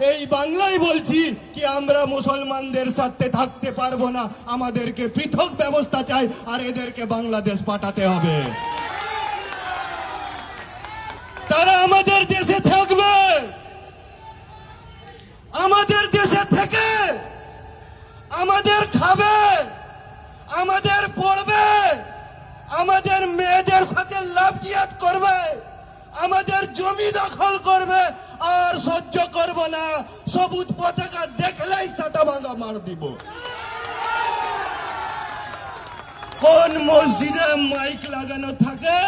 এই বাংলায় বলছি কি আমরা মুসলমানদের সাথে থাকতে পারবো না, আমাদেরকে পৃথক ব্যবস্থা চাই আর এদেরকে বাংলাদেশ পাঠাতে হবে। তারা আমাদের দেশে থাকবে, আমাদের দেশে থেকে আমাদের খাবে, আমাদের পড়বে, আমাদের মেয়েদের সাথে লাভ জিয়াত করবে, আমাদের জমি দখল করবে, আর সহ্য করব না। সবুজ পতাকা দেখলেই সাটা ভাঙা মার দিব। কোন মসজিদে মাইক লাগানো থাকে,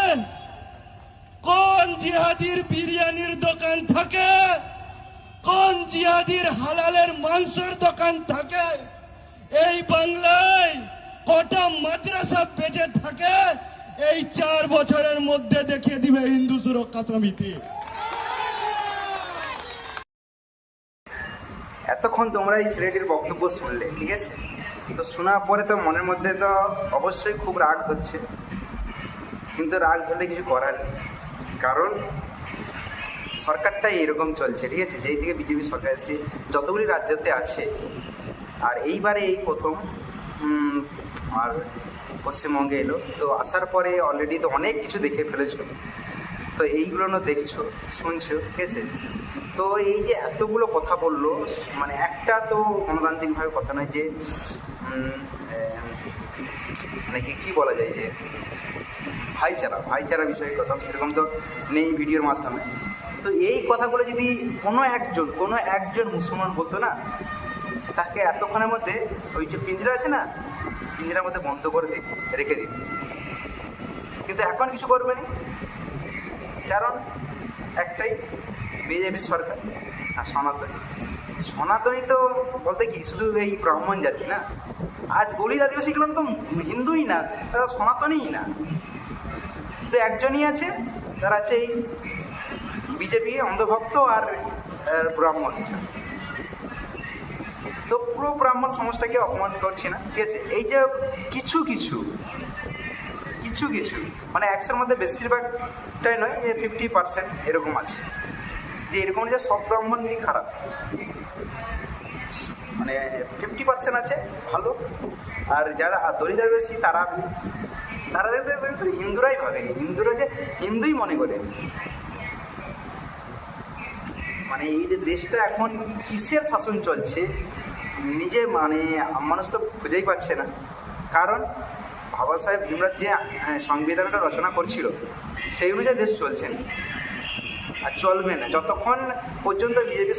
কোন জিহাদির বিরিয়ানির দোকান থাকে, কোন জিহাদির হালালের মাংসের দোকান থাকে, এই বাংলায় কটা মাদ্রাসা বেঁচে থাকে, এই 4 বছরের মধ্যে দেখিয়ে দিবে হিন্দু সুরক্ষা সমিতি। এতক্ষণ তোমরা এই ছেলেটির বক্তব্য শুনলে, ঠিক আছে? তো শোনার পরে তো মনের মধ্যে তো অবশ্যই খুব রাগ হচ্ছে, কিন্তু রাগ হলে কিছু করার নেই, কারণ সরকারটাই এরকম চলছে, ঠিক আছে? যেই থেকে বিজেপি সরকার এসেছে, যতগুলি রাজ্যতে আছে, আর এইবারে এই প্রথম আর পশ্চিমবঙ্গে এলো, তো আসার পরে অলরেডি তো অনেক কিছু দেখে ফেলেছো, তো এইগুলো দেখছো শুনছো, ঠিক আছে? তো এই যে এতগুলো কথা বললো, মানে একটা তো গণতান্ত্রিকভাবে কথা নয় যে মানে কি বলা যায়, যে ভাইচারা বিষয়ে কথা, সেরকম তো নেই ভিডিওর মাধ্যমে। তো এই কথাগুলো যদি কোনো একজন মুসলমান বলতো না, তাকে এতক্ষণের মধ্যে ওই যে পিঞ্জরা আছে না, পিঞ্জরার মধ্যে বন্ধ করে রেখে দিত, কিন্তু এখন কিছু করবে না, কারণ একটাই বিজেপি সরকার। আর সনাতনী তো বলতে কি শুধু এই ব্রাহ্মণ জাতি না, আর দলিত আদিবাসীগুলো তো হিন্দুই না, তারা সনাতনীই না, তো একজনই আছে, তারা আছে এই বিজেপি অন্ধভক্ত আর ব্রাহ্মণ। তো পুরো ব্রাহ্মণ সমাজটাকে অপমান করছি না, ঠিক আছে? এই যে কিছু মানে 100-এর মধ্যে বেশিরভাগটাই নয়, যে 50% এরকম আছে, যে এরকম যে সব ব্রাহ্মণ নিয়ে খারাপ, মানে 50% আছে ভালো, আর যারা দলিত আদিবাসী তারা হিন্দুরাই ভাবেনি, হিন্দুরা যে হিন্দুই মনে করে। মানে এই যে দেশটা এখন কিসের শাসন চলছে, নিজে মানে মানুষ তো খুঁজেই পাচ্ছে না, কারণ বাবা সাহেব ভীমরাও যে সংবিধানটা রচনা করছিল সেই অনুযায়ী দেশ চলছে না, আর চলবে না যতক্ষণ পর্যন্ত বিজেপি